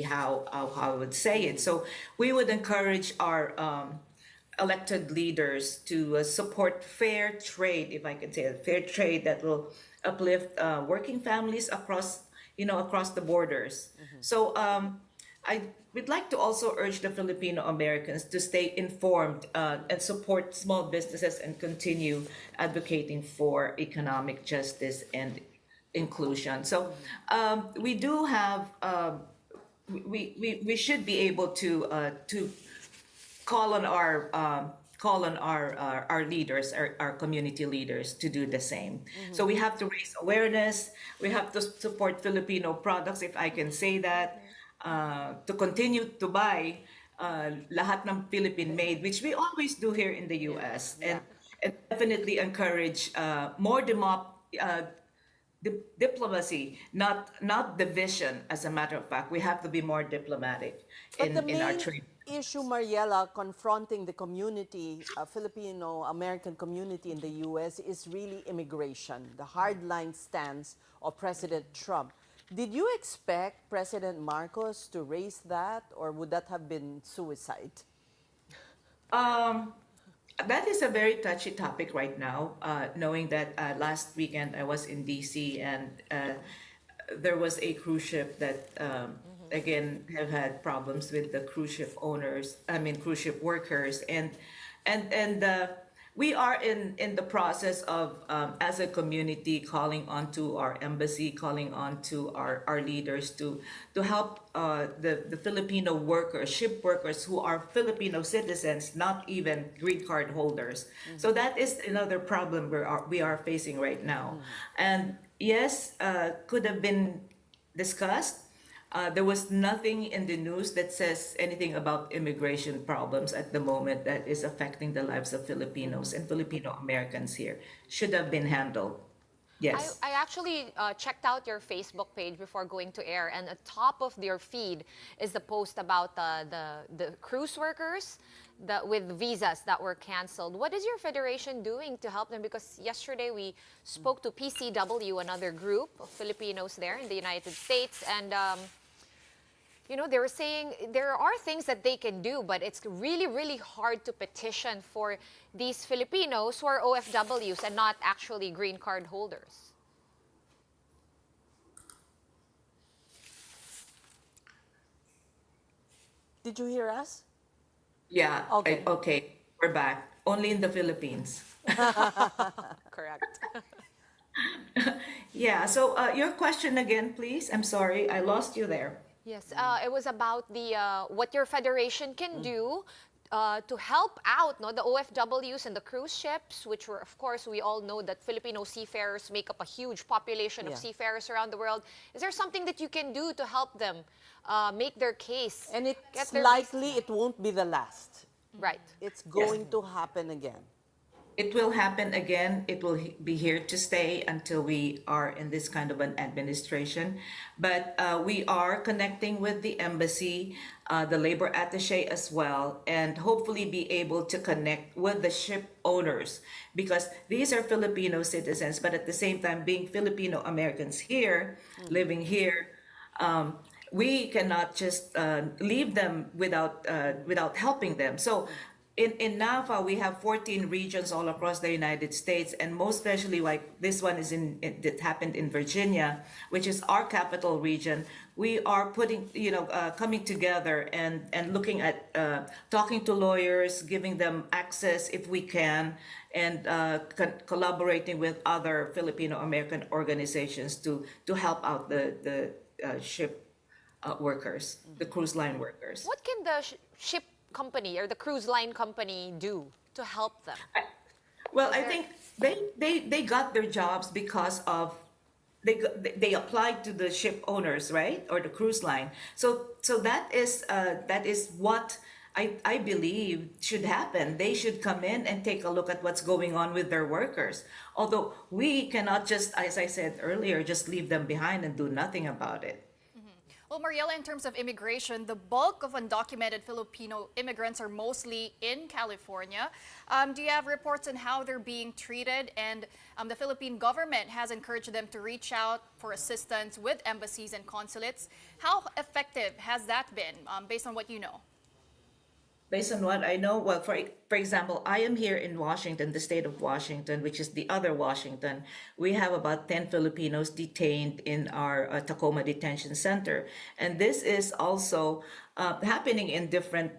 how I would say it. So we would encourage our elected leaders to support fair trade, if I can say it, fair trade that will uplift working families across the borders. So I would like to also urge the Filipino Americans to stay informed and support small businesses and continue advocating for economic justice and inclusion. So we do have we should be able to call on our leaders, our community leaders, to do the same. So we have to raise awareness. We have to support Filipino products, if I can say that, to continue to buy lahat ng Philippine made, which we always do here in the U.S. And definitely encourage more diplomacy, not division. As a matter of fact, we have to be more diplomatic in our trade. But the main issue, Mariela, confronting the community, Filipino American community in the U.S. is really immigration, the hardline stance of President Trump. Did you expect President Marcos to raise that, or would that have been suicide? That is a very touchy topic right now, knowing that last weekend I was in DC and there was a cruise ship that, again, have had problems with the cruise ship cruise ship workers. And we are in the process of, as a community, calling on to our embassy, calling on to our leaders to help the Filipino workers, ship workers who are Filipino citizens, not even green card holders. So that is another problem we are facing right now. And yes, could have been discussed. There was nothing in the news that says anything about immigration problems at the moment that is affecting the lives of Filipinos and Filipino Americans here. Should have been handled. Yes. I actually checked out your Facebook page before going to air, and at top of your feed is the post about the cruise workers with visas that were canceled. What is your federation doing to help them? Because yesterday we spoke to PCW, another group of Filipinos there in the United States, and they were saying there are things that they can do, but it's really, really hard to petition for these Filipinos who are OFWs and not actually green card holders. Did you hear us? Yeah. Okay. Okay. We're back. Only in the Philippines. Correct. Yeah. So your question again, please. I'm sorry, I lost you there. Yes, it was about the what your federation can do to help out the OFWs and the cruise ships, which were, of course, we all know that Filipino seafarers make up a huge population of Yeah. seafarers around the world. Is there something that you can do to help them make their case? And get it's their likely it won't be the last. Right. It's going to happen again. It will happen again. It will be here to stay until we are in this kind of an administration. But we are connecting with the embassy, the labor attaché as well, and hopefully be able to connect with the ship owners, because these are Filipino citizens, but at the same time, being Filipino Americans here, living here, we cannot just leave them without helping them. So in NAFA, we have 14 regions all across the United States, and most especially like this one that happened in Virginia, which is our capital region. We are putting, coming together and looking at talking to lawyers, giving them access if we can, and collaborating with other Filipino American organizations to help out the ship workers, the cruise line workers. What can the ship company or the cruise line company do to help them? Well, I think they got their jobs because of they applied to the ship owners, right, or the cruise line. So that is what I believe should happen. They should come in and take a look at what's going on with their workers. Although we cannot just, as I said earlier, just leave them behind and do nothing about it. Well, Mariela, in terms of immigration, the bulk of undocumented Filipino immigrants are mostly in California. Do you have reports on how they're being treated? And the Philippine government has encouraged them to reach out for assistance with embassies and consulates. How effective has that been, based on what you know? Based on what I know, well, for example, I am here in Washington, the state of Washington, which is the other Washington. We have about 10 Filipinos detained in our Tacoma Detention Center. And this is also happening in different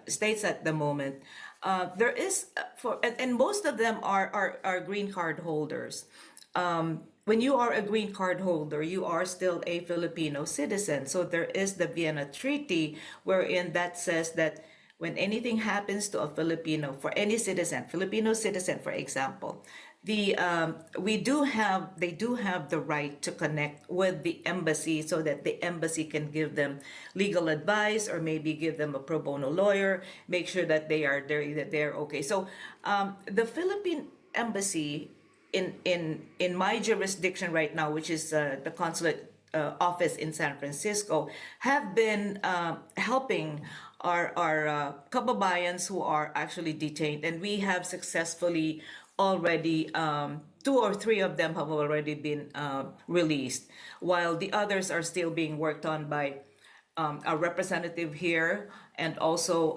states at the moment. There is, and most of them are green card holders. When you are a green card holder, you are still a Filipino citizen. So there is the Vienna Treaty, wherein that says that when anything happens to a Filipino, for any citizen, Filipino citizen, for example, they do have the right to connect with the embassy so that the embassy can give them legal advice or maybe give them a pro bono lawyer, make sure that they're okay. So the Philippine embassy in my jurisdiction right now, which is the consulate office in San Francisco, have been helping our kababayans who are actually detained, and we have successfully already 2 or 3 of them have already been released, while the others are still being worked on by our representative here and also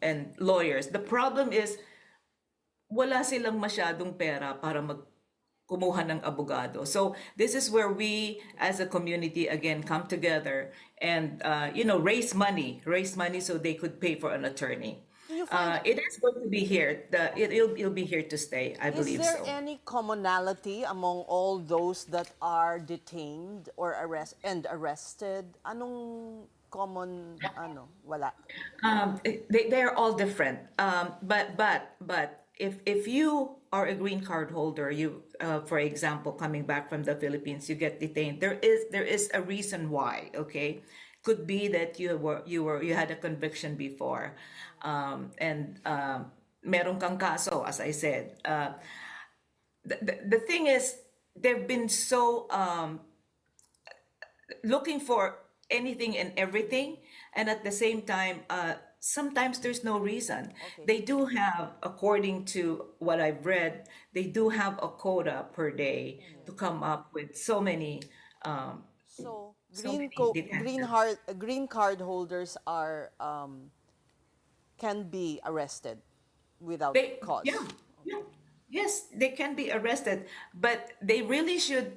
and lawyers. The problem is wala silang masyadong pera para kumuha ng abogado. So this is where we as a community again come together and raise money so they could pay for an attorney. It is going to be here. It'll be here to stay, I believe so. Is there any commonality among all those that are detained or arrested? Anong common wala? They're all different. But if you are a green card holder, you for example coming back from the Philippines, you get detained. There is a reason why. Okay, could be that you had a conviction before, and meron kang kaso, as I said. The thing is, they've been so looking for anything and everything, and at the same time, sometimes there's no reason. They do have, according to what I've read, they do have a quota per day to come up with so many. So So green, many co- detentions. green card holders are can be arrested without cause. Yeah, yeah, yes, they can be arrested, but they really should.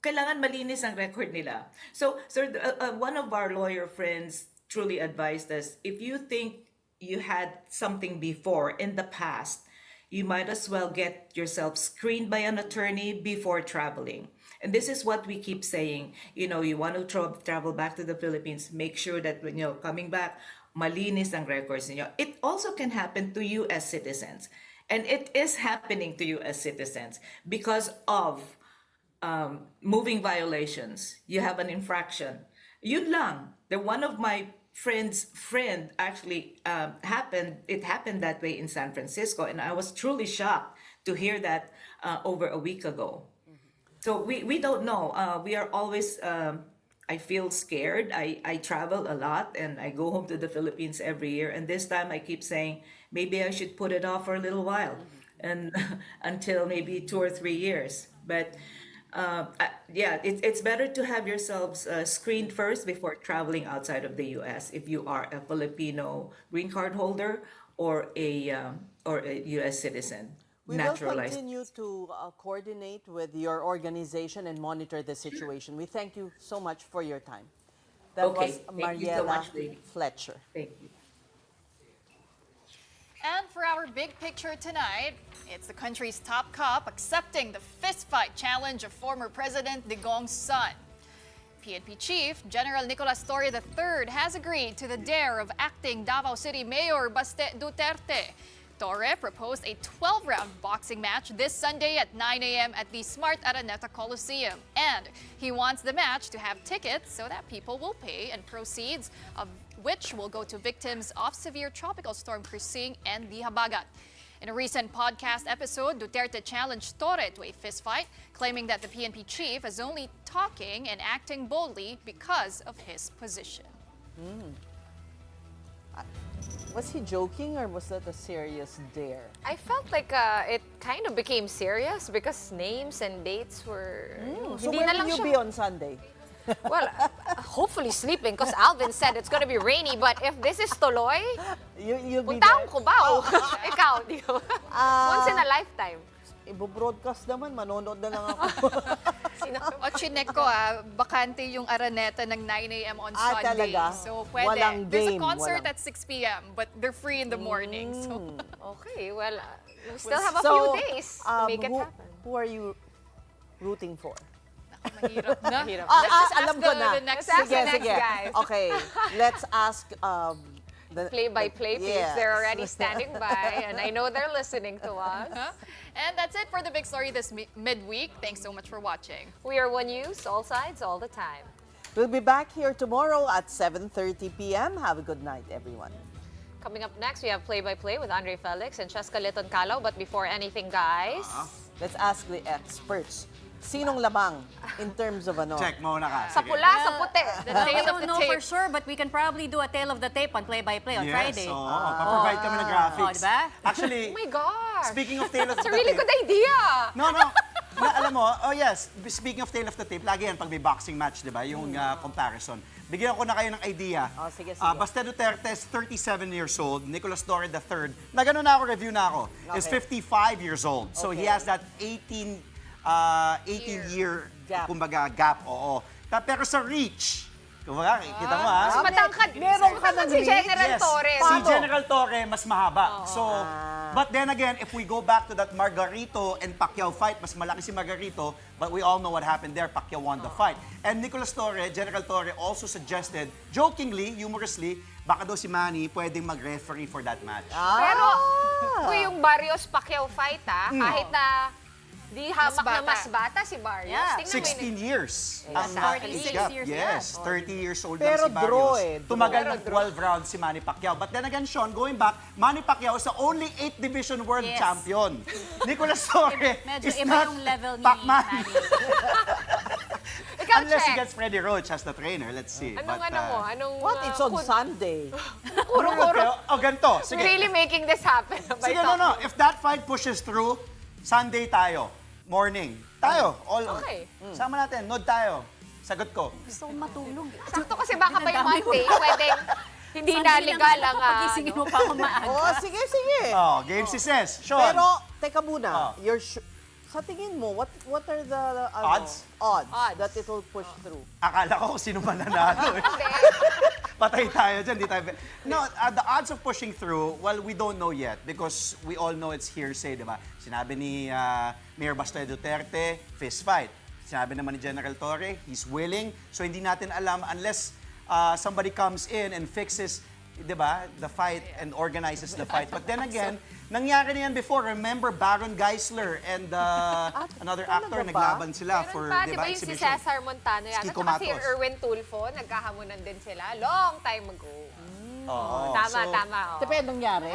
Kailangan malinis ang record nila. So, sir, one of our lawyer friends truly advised us, if you think you had something before in the past, you might as well get yourself screened by an attorney before traveling. And this is what we keep saying. You know, you want to travel back to the Philippines, make sure that when you're coming back, malinis ang records niyo. It also can happen to U.S. citizens. And it is happening to U.S. citizens because of moving violations. You have an infraction. Yun lang. One of my friend actually it happened that way in San Francisco, and I was truly shocked to hear that over a week ago. So we don't know. We are always, I feel scared. I travel a lot and I go home to the Philippines every year. And this time I keep saying, maybe I should put it off for a little while and until maybe 2 or 3 years. But yeah, it's better to have yourselves screened first before traveling outside of the U.S. if you are a Filipino green card holder or a U.S. citizen. We will Naturalized. continue to coordinate with your organization and monitor the situation. We thank you so much for your time. That Okay, was thank you so Mariela much, lady. Fletcher. Thank you. And for our big picture tonight, it's the country's top cop accepting the fistfight challenge of former President Digong's son. PNP Chief General Nicolas Torre III has agreed to the dare of acting Davao City Mayor Baste Duterte. Torre proposed a 12-round boxing match this Sunday at 9 a.m. at the Smart Araneta Coliseum. And he wants the match to have tickets so that people will pay, and proceeds of which will go to victims of severe tropical storm Krising and the Habagat. In a recent podcast episode, Duterte challenged Torre to a fistfight, claiming that the PNP chief is only talking and acting boldly because of his position. Was he joking or was that a serious dare? I felt like it kind of became serious because names and dates were... So hindi where na will lang you siya- be on Sunday? Well, hopefully sleeping because Alvin said it's gonna be rainy. But if this is tuloy, You'll be puntahan there? ko ba? Ikaw, di ba? Once in a lifetime. Ibo-broadcast naman, manonood na lang ako. O chinek ko bakante yung Araneta ng 9 a.m. on Sunday. Talaga? So pwede. Walang There's a game, concert walang- at 6 p.m. but they're free in the morning. So Okay, well, we still have a few days to make it happen. Who are you rooting for? mahirap na. Hirap. Let's just ask alam ko na. the next Let's ask the Sige, next sige. guys. Okay, let's ask the Play-by-play please. Yes. They're already standing by, and I know they're listening to us. And that's it for the big story this midweek. Thanks so much for watching. We are One News, all sides, all the time. We'll be back here tomorrow at 7:30 p.m. Have a good night, everyone. Coming up next, we have Play-by-Play with Andre Felix and Cheska Liton Calao. But before anything, guys, Let's ask the experts. Sinong lamang in terms of ano? Check muna ka. sa Sige. pula, sa puti. The We tale of don't the know for tape. sure, but we can probably do a tale of the tape on play-by-play on Friday. Yes, oo. Pa-provide kami ng graphics. Oh, diba? Actually, Oh my gosh. speaking of Tale of That's the a really Tape. good idea. No, no. Alam mo, oh yes, speaking of Tale of the Tape, lagi yan pag may boxing match, di ba? Yung comparison. Bigyan ko na kayo ng idea. Oh, sige, sige. Baste Duterte is 37 years old. Nicolas Torre III, na gano'n na ako, review na ako, is Okay. 55 years old. So he Okay. has that 18-year, Gap. kumbaga, gap, oo. Pero sa reach, kumbaga, kita mo ha? Mas matangkad. Meron ka Matangkad ng si reach? General Yes. Torres. Si General Torre, mas mahaba. So, but then again, if we go back to that Margarito and Pacquiao fight, mas malaki si Margarito, but we all know what happened there. Pacquiao won the fight. And Nicolas Torre, General Torre, also suggested, jokingly, humorously, baka daw si Manny pwedeng mag-referee for that match. Pero, yung Barrios Pacquiao fight, kahit na Di hamak na bata. mas bata si Barrios. Yeah. Tingnan mo 16 years. Ang 46 gap. years Yes, na. 30 years old Pero lang si draw Barrios. eh, draw. Tumagal Pero ng draw. 12 rounds si Manny Pacquiao. But then again, Sean, going back, Manny Pacquiao is the only 8th division world Yes. champion. Nicolas Torre Medyo is iba not yung level ni Pacman. Manny. Ikaw, Unless he Check. gets Freddie Roach as the trainer. Let's see. Anong But, ano mo? Anong... What? It's on Sunday. Kuro-kuro. Oh, ganito. Sige. Really making this happen. by Sige, no. talking. If that fight pushes through, Sunday tayo. Morning. Tayo. All. Okay. Sama natin. Nod tayo. Sagot ko. Gusto kong matulog. Sakto kasi baka pa yung Dinadami mo Monday, pa. pwedeng hindi na Sunday legal lang ang... ako, pagisingin mo pa ako maaga. Oh, sige, sige. Oh, game si Ses. Sean. Pero, teka muna. Oh. Sa tingin mo, what are the Odds? odds Odds. that it will push through? Akala ko kung sino man nanalo eh. Hindi. Patay tayo dyan, di tayo... No, the odds of pushing through, well, we don't know yet because we all know it's hearsay, di ba? Sinabi ni Mayor Baste Duterte, fist fight. Sinabi naman ni General Torre, he's willing. So hindi natin alam unless somebody comes in and fixes, di ba, the fight and organizes the fight. But then again, nangyari na yan before. Remember Baron Geisler and another actor, talaga ba? naglaban sila Meron for, pa, di di ba, ba yung si exhibition. Cesar Montano yata, Kiko tsaka si Matos. Erwin Tulfo, nagkahamunan din sila long time ago. Oo. Tama, So, tama. Oh. Tepe, nangyari?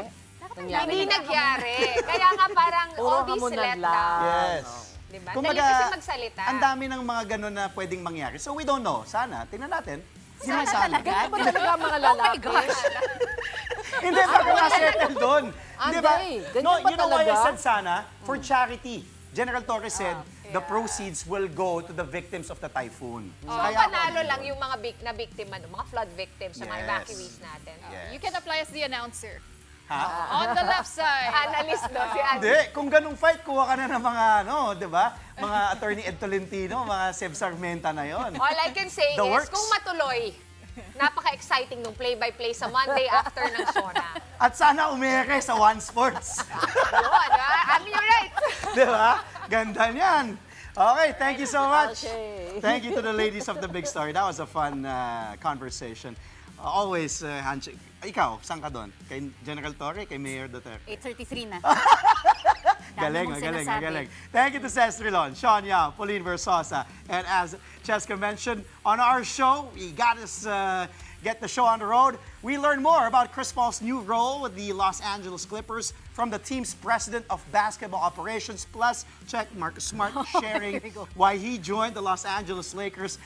Hindi nangyari. Kaya nga parang Puro all these hamunan letdown. lang. Yes. Diba? Kumbaga, Dali kasi magsalita. ang dami ng mga ganun na pwedeng mangyari. So we don't know. Sana, tingnan natin. Sana talaga. Ganun ba talaga ang mga Oh my lalaki? gosh. Hindi, baka na-settle doon. Hindi, Di ba? ganyan No, ba you know why I talaga? said sana? For charity. General Torres said, the proceeds will go to the victims of the typhoon. So, Kaya ako- panalo lang yung mga na biktima, mga flood victims, yung mga Yes. evacuees natin. Yes. You can apply as the announcer. Ha? On the left side. Analyst, no? Si Andy. Hindi, kung ganung fight, kuha ka na ng mga, di ba? Mga attorney Ed Tolentino, mga Seb Sarmenta na yon. All I can say The is, works. kung matuloy, napaka-exciting nung play-by-play sa Monday after ng Sona. At sana umere sa One Sports. Yun, I'm you're right. Di ba? Ganda niyan. Okay, thank you so much. Okay. Thank you to the ladies of the big story. That was a fun conversation. Always handshake. Ikaw, saan ka doon? Kay General Torre, kay Mayor Duterte? 8:33 na. Galing, mong galing, sinasabi. galing. Thank you to Cez Trilon, Sean Yao, Pauline Versosa. And as Cheska mentioned, on our show, we got us get the show on the road. We learn more about Chris Paul's new role with the Los Angeles Clippers from the team's president of basketball operations. Plus, check Marcus Smart sharing we go. why he joined the Los Angeles Lakers